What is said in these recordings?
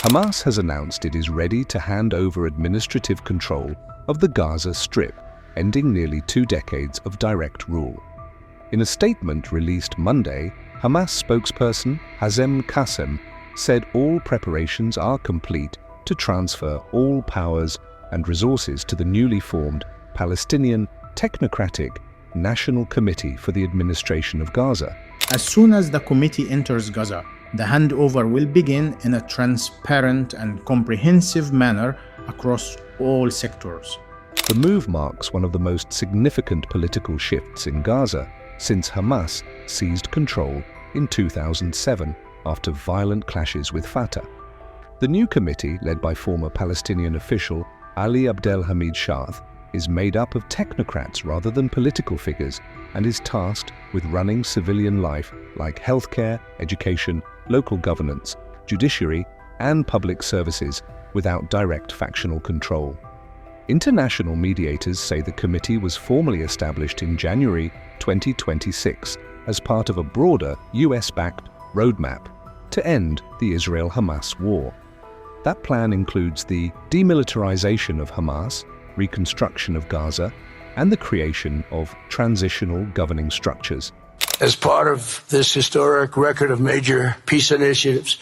Hamas has announced it is ready to hand over administrative control of the Gaza Strip, ending nearly 2 decades of direct rule. In a statement released Monday, Hamas spokesperson Hazem Qassem said all preparations are complete to transfer all powers and resources to the newly formed Palestinian Technocratic National Committee for the Administration of Gaza. As soon as the committee enters Gaza, the handover will begin in a transparent and comprehensive manner across all sectors. The move marks one of the most significant political shifts in Gaza since Hamas seized control in 2007 after violent clashes with Fatah. The new committee, led by former Palestinian official Ali Abdel Hamid Shaath, is made up of technocrats rather than political figures and is tasked with running civilian life like healthcare, education, local governance, judiciary, and public services without direct factional control. International mediators say the committee was formally established in January 2026 as part of a broader U.S.-backed roadmap to end the Israel-Hamas war. That plan includes the demilitarization of Hamas, Reconstruction of Gaza, and the creation of transitional governing structures. As part of this historic record of major peace initiatives,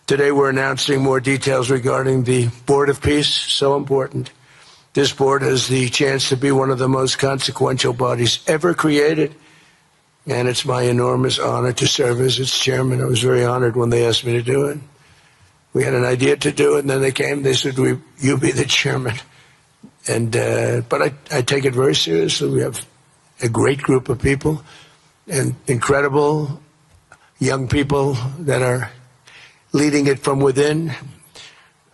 today we're announcing more details regarding the Board of Peace, so important. This board has the chance to be one of the most consequential bodies ever created, and it's my enormous honor to serve as its chairman. I was very honored when they asked me to do it. We had an idea to do it, and then they came, they said, you be the chairman. And but I take it very seriously. We have a great group of people and incredible young people that are leading it from within.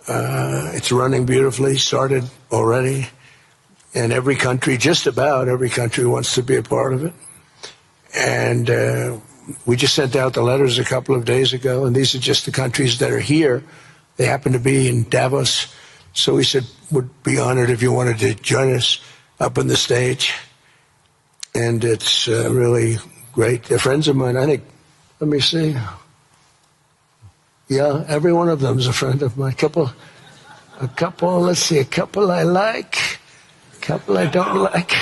It's running beautifully, started already. And every country, just about every country, wants to be a part of it. And we just sent out the letters a couple of days ago, and these are just the countries that are here. They happen to be in Davos. So we said, would be honored if you wanted to join us up on the stage. And it's really great. They're friends of mine. I think, let me see. Yeah, every one of them is a friend of mine. A couple, let's see, a couple I like, a couple I don't like.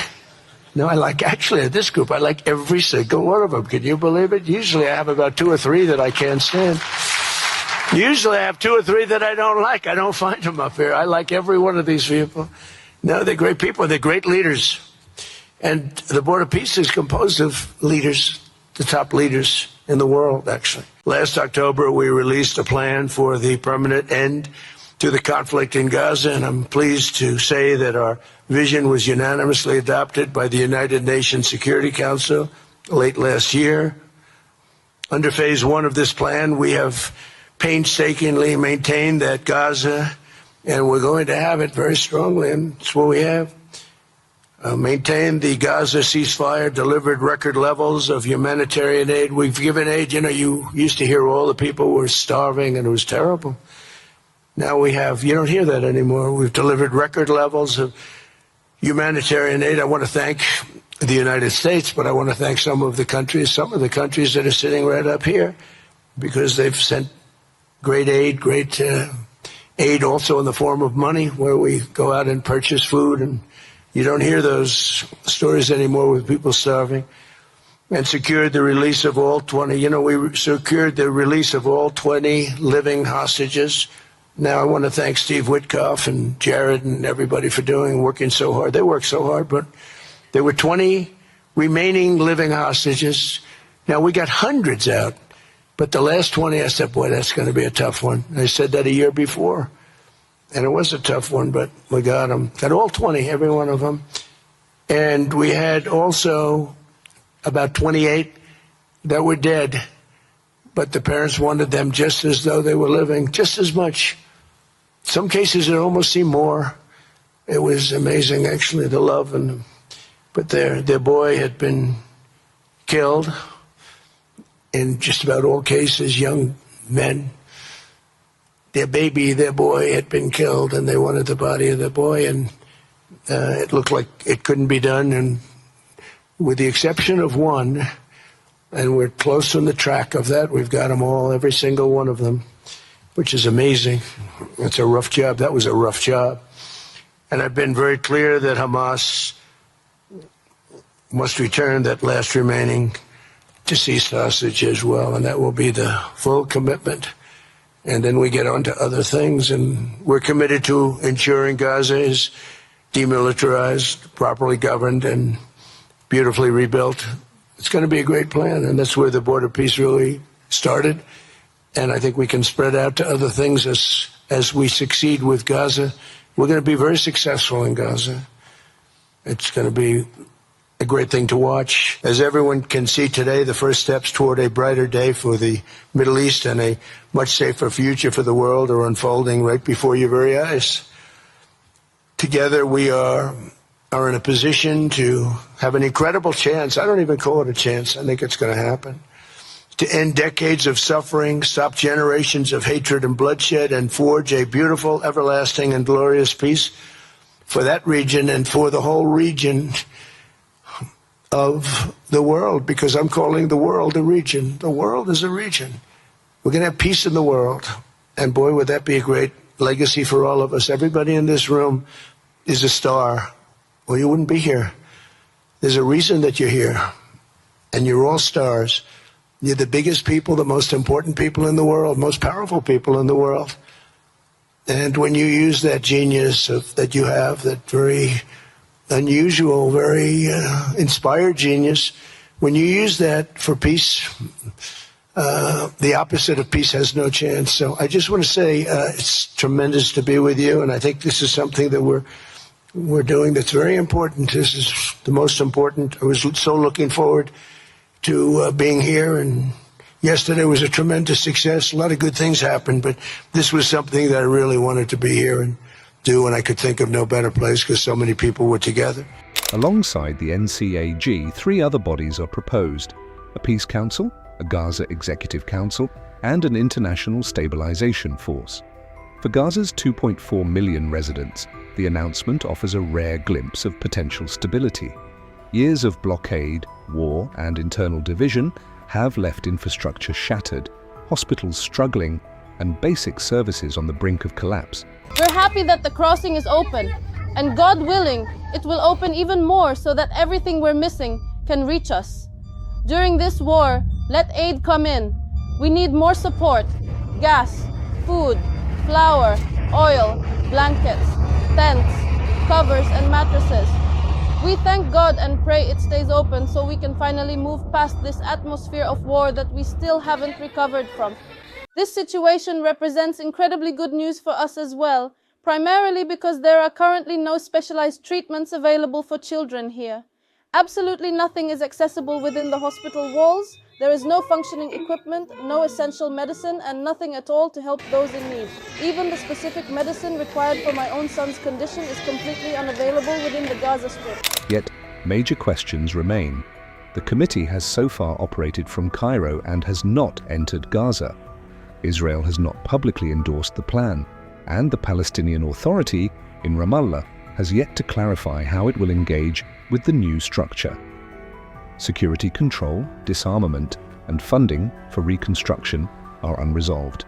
No, I like, actually, this group, I like every single one of them. Can you believe it? Usually I have about 2 or 3 that I can't stand. Usually I have 2 or 3 that I don't like. I don't find them up here. I like every one of these people. No, they're great people. They're great leaders. And the Board of Peace is composed of leaders, the top leaders in the world, actually. Last October, we released a plan for the permanent end to the conflict in Gaza, and I'm pleased to say that our vision was unanimously adopted by the United Nations Security Council late last year. Under phase 1 of this plan, we have painstakingly maintained that Gaza, and we're going to have it very strongly, and it's what we have, maintained the Gaza ceasefire, delivered record levels of humanitarian aid. We've given aid, you know, you used to hear all the people were starving and it was terrible. Now we have, you don't hear that anymore. We've delivered record levels of humanitarian aid. I want to thank the United States, but I want to thank some of the countries that are sitting right up here, because they've sent great aid, aid also in the form of money, where we go out and purchase food, and you don't hear those stories anymore with people starving. And secured the release of all 20, we secured the release of all 20 living hostages. Now I want to thank Steve Witkoff and Jared and everybody for working so hard. They worked so hard, but there were 20 remaining living hostages. Now we got hundreds out. But the last 20, I said, boy, that's going to be a tough one. I said that a year before, and it was a tough one, but we got them. Got all 20, every one of them. And we had also about 28 that were dead, but the parents wanted them just as though they were living, just as much. Some cases, it almost seemed more. It was amazing, actually, the love. But their boy had been killed. In just about all cases, young men, their boy had been killed, and they wanted the body of the boy, and it looked like it couldn't be done. And with the exception of one, and we're close on the track of that, we've got them all, every single one of them. which is amazing. It's a rough job. That was a rough job. And I've been very clear that Hamas must return that last remaining deceased hostage as well, and that will be the full commitment. And then we get on to other things, and we're committed to ensuring Gaza is demilitarized, properly governed, and beautifully rebuilt. It's going to be a great plan, and that's where the border peace really started. And I think we can spread out to other things as we succeed with Gaza. We're going to be very successful in Gaza. It's going to be a great thing to watch. As everyone can see today, the first steps toward a brighter day for the Middle East and a much safer future for the world are unfolding right before your very eyes. Together we are in a position to have an incredible chance. I don't even call it a chance. I think it's going to happen. To end decades of suffering, stop generations of hatred and bloodshed, and forge a beautiful, everlasting, and glorious peace for that region and for the whole region of the world, because I'm calling the world a region. The world is a region. We're going to have peace in the world. And boy, would that be a great legacy for all of us. Everybody in this room is a star, or you wouldn't be here. There's a reason that you're here, and you're all stars. You're the biggest people, the most important people in the world, most powerful people in the world. And when you use that genius that you have, that very unusual, very inspired genius, when you use that for peace, the opposite of peace has no chance. So I just want to say it's tremendous to be with you, and I think this is something that we're doing that's very important. This is the most important. I was so looking forward to being here, and yesterday was a tremendous success. A lot of good things happened, but this was something that I really wanted to be here and do, and I could think of no better place because so many people were together. Alongside the NCAG, 3 other bodies are proposed: a peace council, a Gaza Executive Council, and an international stabilization force. For Gaza's 2.4 million residents, the announcement offers a rare glimpse of potential stability. Years of blockade, war, and internal division have left infrastructure shattered, hospitals struggling, and basic services on the brink of collapse. We're happy that the crossing is open, and God willing, it will open even more so that everything we're missing can reach us. During this war, let aid come in. We need more support: gas, food, flour, oil, blankets, tents, covers, and mattresses. We thank God and pray it stays open so we can finally move past this atmosphere of war that we still haven't recovered from. This situation represents incredibly good news for us as well, primarily because there are currently no specialized treatments available for children here. Absolutely nothing is accessible within the hospital walls. There is no functioning equipment, no essential medicine, and nothing at all to help those in need. Even the specific medicine required for my own son's condition is completely unavailable within the Gaza Strip. Yet, major questions remain. The committee has so far operated from Cairo and has not entered Gaza. Israel has not publicly endorsed the plan, and the Palestinian Authority in Ramallah has yet to clarify how it will engage with the new structure. Security control, disarmament, and funding for reconstruction are unresolved.